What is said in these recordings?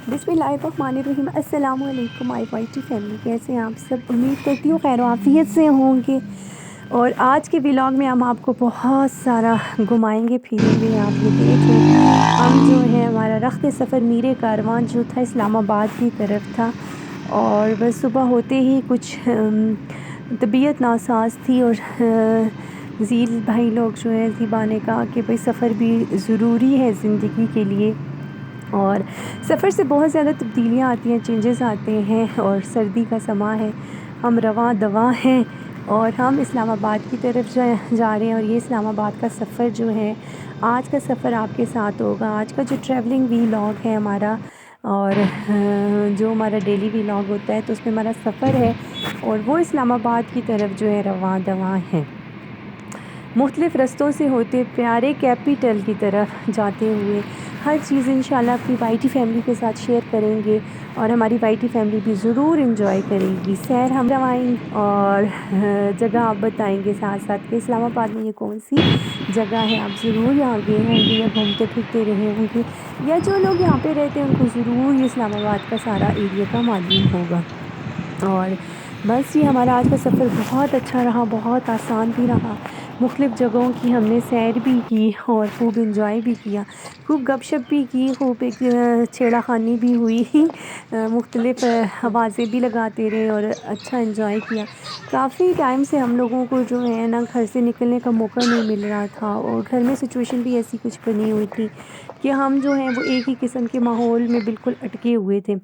बिस्मिल्लाहिर्रहमानिर्रहीम। अस्सलामु अलैकुम माय वाइटी फैमिली, कैसे हैं आप सब? उम्मीद करती हूँ खैर आफियत से होंगे। और आज के व्लॉग में हम आपको बहुत सारा घुमाएंगे फिरेंगे। आप ये देख लें, हम जो है हमारा रख्त सफ़र मीरे कारवान जो था इस्लामाबाद की तरफ था। और बस सुबह होते ही कुछ तबीयत नासाज थी और ज़ील भाई लोग जो है ज़ीबा ने कहा कि भाई सफ़र भी ज़रूरी है ज़िंदगी के लिए। और सफ़र से बहुत ज़्यादा तब्दीलियाँ आती हैं, चेंजेस आते हैं। और सर्दी का समा है, हम रवां दवा हैं और हम इस्लामाबाद की तरफ जा रहे हैं। और ये इस्लामाबाद का सफ़र जो है, आज का सफ़र आपके साथ होगा। आज का जो ट्रैवलिंग व्लॉग है हमारा, और जो हमारा डेली व्लॉग होता है तो उसमें हमारा सफ़र है और वो इस्लामाबाद की तरफ जो है रवां दवा है। मुख्तलिफ़ रस्तों से होते प्यारे कैपिटल की तरफ जाते हुए हर चीज़ इंशाल्लाह अपनी वाइटी फैमिली के साथ शेयर करेंगे। और हमारी वाइटी फैमिली भी ज़रूर इंजॉय करेगी। सैर हम करवाएंगे और जगह आप बताएंगे साथ साथ कि इस्लामाबाद में ये कौन सी जगह है। आप ज़रूर यहाँ गए होंगे या घूमते फिरते रहे होंगे, या जो लोग यहाँ पे रहते हैं उनको ज़रूर ये इस्लामाबाद का सारा एरिया का मालूम होगा। और बस ये हमारा आज का सफ़र बहुत अच्छा रहा, बहुत आसान भी रहा। मुख्तलिफ़ जगहों की हमने सैर भी की और खूब इंजॉय भी किया, खूब गपशप भी की, खूब एक छेड़ाखानी भी हुई। मुख्तलिफ़ आवाज़ें भी लगाते रहे और अच्छा इंजॉय किया। काफ़ी टाइम से हम लोगों को जो है ना घर से निकलने का मौका नहीं मिल रहा था और घर में सिचुएशन भी ऐसी कुछ बनी हुई थी कि हम जो हैं वो एक ही किस्म के माहौल में बिल्कुल अटके हुए थे।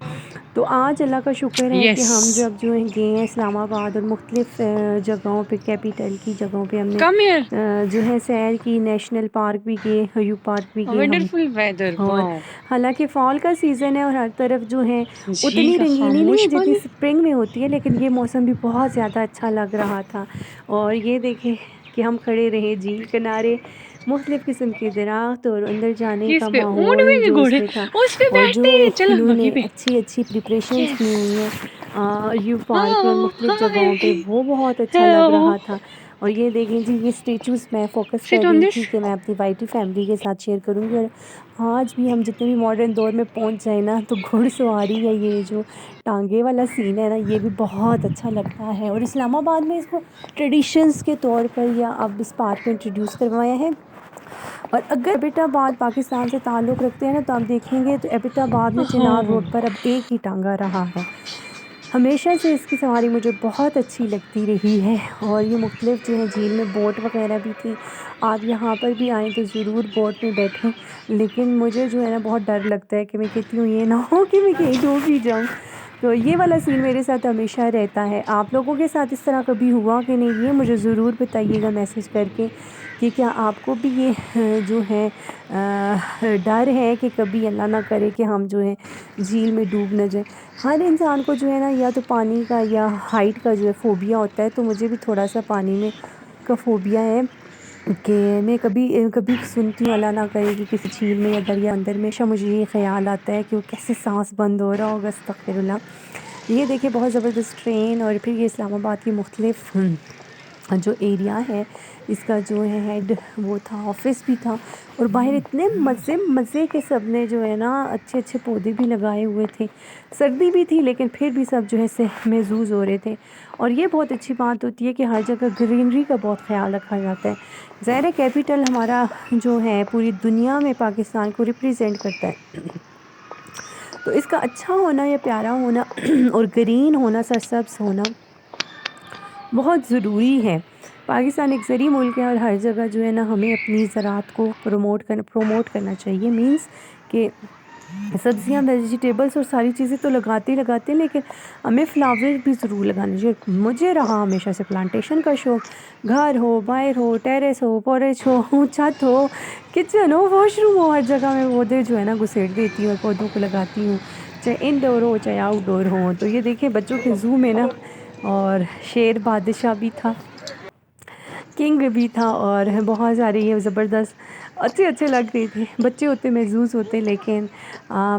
तो आज अल्लाह का शुक्र है कि यस। हम जब जो है गए हैं इस्लामाबाद और मुख्तलिफ़ जगहों पे, कैपिटल की जगहों पे हमने कम हियर। जो है सैर की। नेशनल पार्क भी गए, ह्यू पार्क भी गए हम। वंडरफुल वेदर, और वाओ। हालांकि फ़ॉल का सीज़न है और हर तरफ जो है झील उतनी का रंगीनी नहीं है खामोश जितनी पानी। स्प्रिंग में होती है, लेकिन ये मौसम भी बहुत ज़्यादा अच्छा लग रहा था। और ये देखें कि हम खड़े रहे झील किनारे, मुख्तलिफ़ किस्म के दरख्त और अंदर जाने किस का पे? ऊंट माहौल में के जो घोड़े उसमें था। उस पे और जो बैठते हैं, चलो इन्होंने बगी पे। अच्छी अच्छी प्रिपरेशंस की यस। हुई हैं यू पार्क में और हाँ, मुख्तलिफ़ जगहों पे, हाय। वो बहुत अच्छा लग हेलो। रहा था। और ये देखें जी, ये स्टेचूज़ मैं फ़ोकस कर सिट ऑन रही दिस। थी कि मैं अपनी वाइटी फैमिली के साथ शेयर करूँगी। और आज भी हम जितने भी मॉडर्न दौर में पहुँच जाए ना, तो घुड़सवारी या ये जो टांगे वाला सीन है ना, ये भी बहुत अच्छा लगता है। और इस्लामाबाद में इसको ट्रेडिशंस के तौर पर या अब इस पार्क में इंट्रोड्यूस करवाया है। और अगर एबटाबाद पाकिस्तान से ताल्लुक़ रखते हैं ना, तो आप देखेंगे तो एबटाबाद में चिनार हाँ। रोड पर अब एक ही टांगा रहा है। हमेशा से इसकी सवारी मुझे बहुत अच्छी लगती रही है। और ये मुख्तलिफ़ जो है झील में बोट वग़ैरह भी थी। आप यहाँ पर भी आएँ तो ज़रूर बोट में बैठें, लेकिन मुझे जो है ना बहुत डर लगता है कि मैं कहती हूँ ये ना हो कि मैं कहीं डूब ही जाऊँ। तो ये वाला सीन मेरे साथ हमेशा रहता है। आप लोगों के साथ इस तरह कभी हुआ कि नहीं, ये मुझे ज़रूर बताइएगा मैसेज करके कि क्या आपको भी ये जो है डर है कि कभी अल्लाह ना करे कि हम जो है झील में डूब ना जाएँ। हर इंसान को जो है ना या तो पानी का या हाइट का जो है फ़ोबिया होता है, तो मुझे भी थोड़ा-सा पानी में का फ़ोबिया है कि मैं कभी सुनती हूँ अल्लाह ना करे कि किसी झील में या दरिया अंदर में, हमेशा मुझे ये ख़्याल आता है कि वो कैसे साँस बंद हो रहा होगा, अस्तग़फ़िरुल्लाह। ये देखिए बहुत ज़बरदस्त ट्रेन। और फिर ये इस्लामाबाद की मुख्तलिफ़ जो एरिया है, इसका जो है हेड वो था, ऑफ़िस भी था। और बाहर इतने मज़े मज़े के सब ने जो है ना अच्छे अच्छे पौधे भी लगाए हुए थे। सर्दी भी थी लेकिन फिर भी सब जो है से महजूज़ हो रहे थे। और ये बहुत अच्छी बात होती है कि हर जगह ग्रीनरी का बहुत ख्याल रखा जाता है। ज़ाहिर है कैपिटल हमारा जो है पूरी दुनिया में पाकिस्तान को रिप्रेजेंट करता है। तो इसका अच्छा होना या प्यारा होना और ग्रीन होना, सरसब्ज़ होना बहुत ज़रूरी है। पाकिस्तान एक ज़री मुल्क है और हर जगह जो है ना हमें अपनी ज़राअत को प्रमोट करना चाहिए। मीन्स कि सब्ज़ियाँ, वेजिटेबल्स और सारी चीज़ें तो लगाते ही लगाते हैं, लेकिन हमें फ्लावर भी ज़रूर लगाने चाहिए। मुझे रहा हमेशा से प्लांटेशन का शौक़। घर हो, बाहर हो, टेरेस हो, पोर्च हो, छत हो, किचन हो, वॉशरूम हो, हर जगह मैं पौधे जो है ना घुसेड़ देती हूँ और पौधों को लगाती हूँ, चाहे इंडोर हो चाहे आउटडोर हो। तो ये देखिए बच्चों के ज़ू में ना, और शेर बादशाह भी था, किंग भी था, और बहुत सारे ये ज़बरदस्त अच्छे-अच्छे लग रहे थे। बच्चे होते महज़ूज़ होते, लेकिन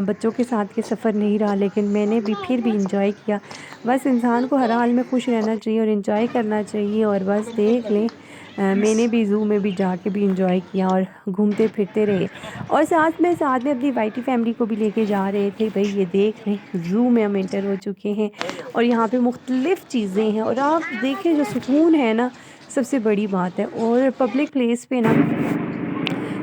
बच्चों के साथ ये सफ़र नहीं रहा, लेकिन मैंने भी फिर भी एंजॉय किया। बस इंसान को हर हाल में खुश रहना चाहिए और एंजॉय करना चाहिए। और बस देख लें मैंने भी ज़ू में भी जाके भी इंजॉय किया और घूमते फिरते रहे और साथ में अपनी वाइटी फैमिली को भी लेके जा रहे थे। भाई ये देख रहे हैं ज़ू में हम एंटर हो चुके हैं और यहाँ पे मुख्तलिफ़ चीज़ें हैं और आप देखें जो सुकून है ना सबसे बड़ी बात है। और पब्लिक प्लेस पे ना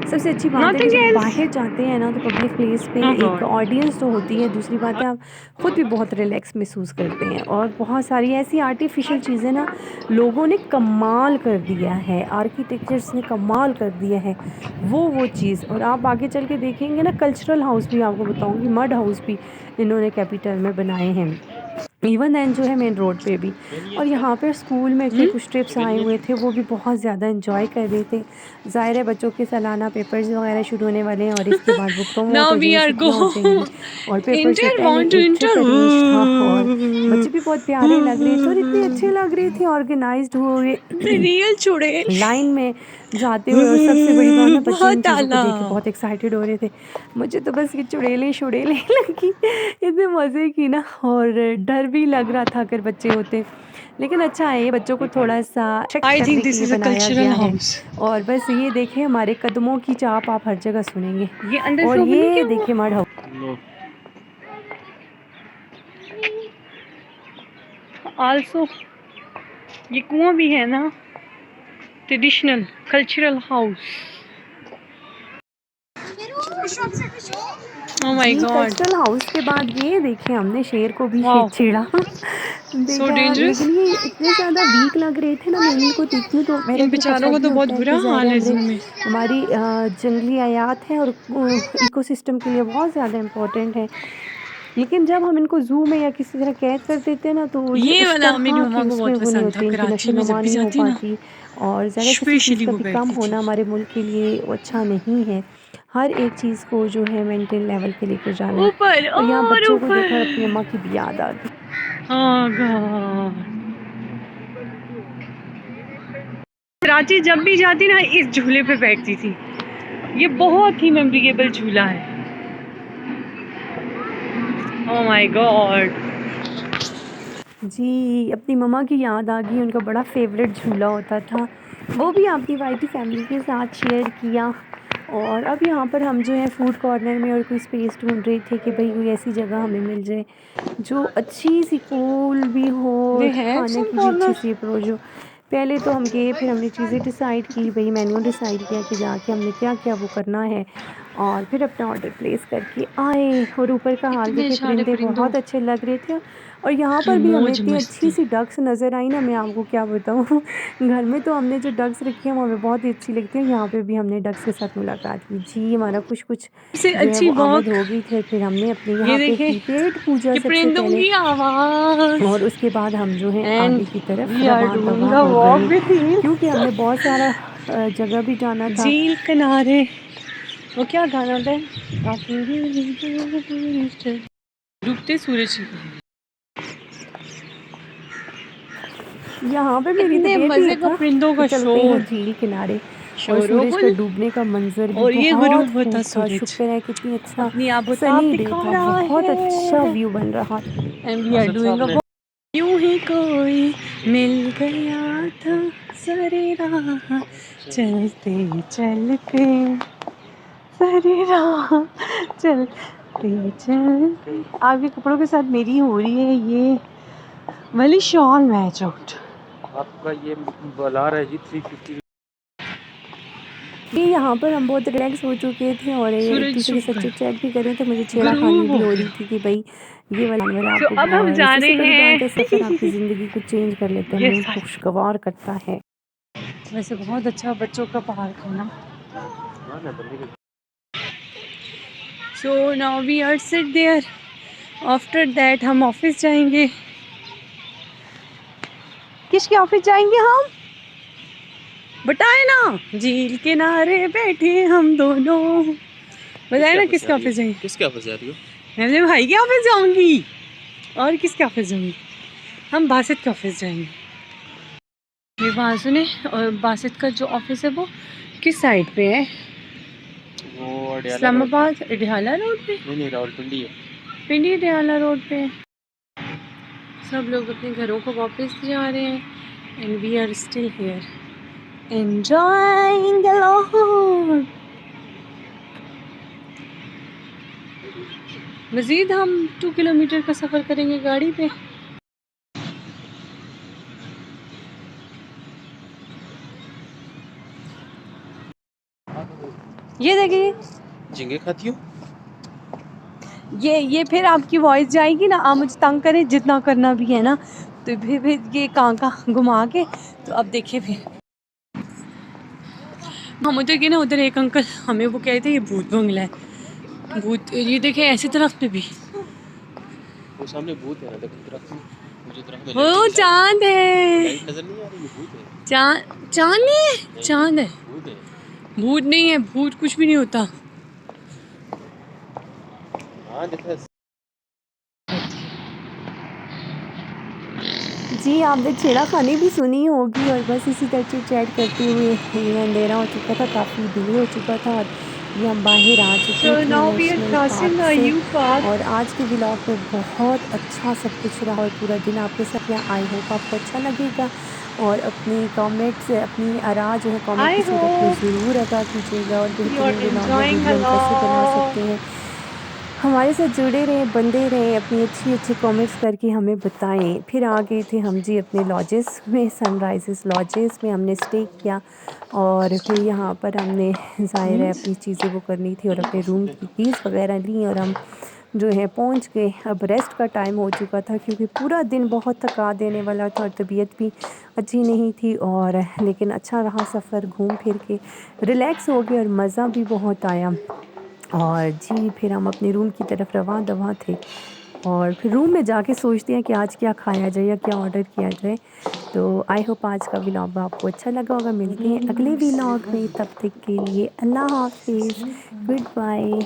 सबसे अच्छी बात है कि Nothing जब else. बाहर जाते हैं ना तो पब्लिक प्लेस पे Oh एक God. ऑडियंस तो होती है, दूसरी बात है आप खुद भी बहुत रिलैक्स महसूस करते हैं और बहुत सारी ऐसी आर्टिफिशियल चीज़ें ना लोगों ने कमाल कर दिया है, आर्किटेक्चर्स ने कमाल कर दिया है वो चीज़। और आप आगे चल के देखेंगे ना कल्चरल हाउस भी आपको बताऊंगी, मड हाउस भी इन्होंने कैपिटल में बनाए हैं, इवन दैन जो है मेन रोड पे भी। और यहाँ पे स्कूल में के कुछ ट्रिप्स आए हुए थे वो भी बहुत ज़्यादा एंजॉय कर रहे थे। ज़ाहिर है बच्चों के सालाना पेपर्स वगैरह शुरू होने वाले हैं और इसके बाद बुकरों में Now तो जो we है are छुट्टियाँ हो go. जाएंगी और पेपर से Inter पहले want to एक enter. ट्रिप अरेंज था और बच्चे भी बहुत प्यारे लग रहे थे और इतने अच्छे लग रहे थे ऑर्गेनाइज्ड हुए The real चुड़ैल. लाइन में जाते हुए। और सबसे बड़ी बात ना बच्चे बहुत इन चीज़ों को आला. देख के बहुत एक्साइटेड हो रहे थे। मुझे तो बस ये चुड़ैलें शुड़ैलें लगी, इतने मज़े की ना और डर भी लग रहा था अगर बच्चे होते। लेकिन अच्छा है ये बच्चों को थोड़ा-सा अट्रैक्ट I करने think के this लिए is a बनाया cultural गया है। house. और बस ये देखें हमारे कदमों की चाप आप हर जगह सुनेंगे। ये अंदर से और ओपन नहीं ये किया हुआ? देखिए मड हाउस। Also ये कुआं भी है ना, traditional cultural house. Oh my जी, God. कल्चरल हाउस के बाद ये देखें हमने शेर को भी Wow. छेड़ा So देखा। dangerous. लेकिन ये इतने ज़्यादा वीक लग रहे थे ना, मैं इनको देखती हूँ तो मेरा इन दिल बेचारों का अपसेट तो भी बहुत होता है बुरा कि ज़ाहिर हाल है है ज़ू हमने में. हमारी जंगली हयात है और इकोसिस्टम के लिए बहुत ज़्यादा इम्पोर्टेंट है। लेकिन जब हम इनको ज़ू में या किसी तरह कैद कर देते हैं ना तो ये ये उस वाला मेरी तरह मम्मा की को उसमें बहुत वो नहीं पसंद था, होती, इनकी कराची में जब नशो-नुमा भी नहीं हो जाती ना पाती। और ज़रा किसी चीज़ स्पेशली का वो भी कम बैठती थी. होना हमारे मुल्क के लिए वो अच्छा नहीं है। हर एक चीज़ को जो है मेंटेन लेवल पे लेकर जाना है। ऊपर और यहाँ और बच्चों को देखा और अपनी ऊपर. अम्मा की भी याद आ गई। Oh God. कराची जब भी जाती ना इस झूले पे बैठती थी. ये बहुत ही मेमोरेबल झूला है. Oh my God. जी, अपनी मम्मा की याद आ गई, उनका बड़ा फ़ेवरेट झूला होता था। वो भी अपनी वाइटी फैमिली के साथ शेयर किया। और अब यहाँ पर हम जो है फूड कॉर्नर में और कोई स्पेस ढूँढ रहे थे कि भई कोई ऐसी जगह हमें मिल जाए, जो अच्छी-सी कूल भी हो They और have खाने some की भी corner. अच्छी-सी अप्रोच हो। पहले तो हम गए, फिर हमने चीज़ें डिसाइड की, भई मेन्यू डिसाइड किया कि जाके हमने क्या-क्या वो करना है और फिर अपना ऑर्डर प्लेस करके आए। और ऊपर का हाल इतने देखें, सारे परिंदे परिंदों बहुत अच्छे लग रहे थे और यहाँ की पर भी हमें मौज इतनी मस्ती. अच्छी-सी डक्स नज़र आई ना, मैं आपको क्या बताऊँ। घर में तो हमने जो डक्स रखी हैं वो हमें बहुत ही अच्छी लगती हैं, यहाँ पे भी हमने डक्स के साथ मुलाकात की। जी, हमारा कुछ-कुछ सबसे जो है अच्छी वो आमद वॉक हो गई थी और फिर हमने अपने ये यहाँ पे देखे, की पेट पूजा ये सबसे परिंदों पहले की आवाज. और उसके बाद हम जो है एंड आगे की तरफ वी आर डूइंग रवाना अ हो वॉक गए विथ हिम. क्योंकि हमने बहुत सारा जगह भी जाना था। झील किनारे. वो क्या गाना था? डूबते सूरज की. यहाँ पे मेरी तो इतने डेट ही मजे का था परिंदों कि का चलते हैं शोर. झील किनारे। और सूरज का शोरोगुल. डूबने का मंज़र भी और ये बहुत गुरूब होता खूब था। सूरज शुक्र है कितनी अच्छा अपनी आबोताब सनी डे दिखा था, रहा बहुत अच्छा है. व्यू बन रहा था। And we are doing a walk. यूं ही कोई मिल गया था सारी राह चलते चलते सारी राह चलते चलते. आपके कपड़ों के साथ मेरी हो रही है ये वाली शॉल मैच आउट. आपका ये बुला रहा है जी 350। ये यहाँ पर हम बहुत रिलैक्स हो चुके थे और एक सूरज दूसरे के छुप साथ गया. चिट-चैट भी कर रहे थे। मुझे छेड़ा-खानी गुरूब भी हो हो रही गया. थी कि भई ये वाला जानवर तो आपको अब हम और जा सबसे रहे बड़ी बात है सफ़र आपकी हैं. ज़िंदगी को चेंज कर लेता है, ये मूड सारी खुशगवार करता है। वैसे बहुत अच्छा बच्चों का पार्क है ना. So now we are sit there. After that हम ऑफिस जाएंगे. किसके ऑफिस जाएंगे हम? बताए ना. झील किनारे बैठे हम दोनों. बताए ना किसके ऑफिस जाएंगे. किसके ऑफिस जा रही हो? मैं अपने भाई के ऑफिस जाऊंगी. और किसके ऑफिस जाऊंगी? हम बासित के ऑफिस जाएंगे. ये वहाँ सुने. और बासित का जो ऑफिस है वो किस साइड पे है? वो इस्लामाबाद अडियाला रोड पे. नहीं रावलपिंडी है. पिंडी अडियाला रोड पे. सब लोग अपने घरों को वापस जा रहे हैं and we are still here. enjoying the Lord. मज़ीद हम 2 किलोमीटर का सफ़र करेंगे गाड़ी पे। ये देखिए, झींगे खाती हो? ये फिर आपकी वॉइस जाएगी ना, आप मुझे तंग करें जितना करना भी है ना, तो फिर ये कांका घुमा के, तो अब देखिए फिर हम उधर गए ना, उधर एक अंकल हमें वो कह रहे थे ये भूत बंगला है, भूत, ये देखे ऐसे तरफ पे भी वो सामने भूत है ना, देखो दरख्त में, मुझे दरख्त में वो चांद है। लाइट नजर नहीं आ रही, ये भूत है। चांद नहीं है, चांद है, भूत है। भूत नहीं है, भूत कुछ भी नहीं होता। हाँ देखो। जी, आपने छेड़ाखानी भी सुनी होगी और बस इसी तरह चिट-चैट करते हुए ये अंधेरा हो चुका था, काफ़ी डिले हो चुका था और ये हम बाहर आ चुके So थे now we are national crossing park a से। U-Park. और आज के व्लॉग में बहुत अच्छा सब कुछ रहा और पूरा दिन आपके साथ यहाँ। आई होप आपको अच्छा लगेगा और अपनी कमेंट्स, अपनी आरा जो है कमेंट I की सूरत में hope ज़रूर अदा कीजिएगा और you are बेहतरीन व्लॉग या enjoying a वीडियो हम कैसे बना lot. सकते हैं। हमारे साथ जुड़े रहें, बंधे रहें, अपनी अच्छी कमेंट्स करके हमें बताएं। फिर आ गए थे हम जी अपने लॉजेस में, सनराइज़ेस लॉजेस में हमने स्टे किया और फिर यहाँ पर हमने ज़ाहिर है अपनी चीज़ें वो करनी थी और अपने रूम की कीज़ वगैरह ली और हम जो है पहुँच गए। अब रेस्ट का टाइम हो चुका था क्योंकि पूरा दिन बहुत थका देने वाला था और तबीयत भी अच्छी नहीं थी और लेकिन अच्छा रहा सफ़र, घूम फिर के रिलैक्स हो गए और मज़ा भी बहुत आया। और जी फिर हम अपने रूम की तरफ रवां-दवां थे और फिर रूम में जाके सोचते हैं कि आज क्या खाया जाए या क्या ऑर्डर किया जाए। तो आई होप आज का व्लॉग आपको अच्छा लगा होगा। मिलते हैं अगले व्लॉग में, तब तक के लिए अल्लाह हाफ़िज़, गुड बाय।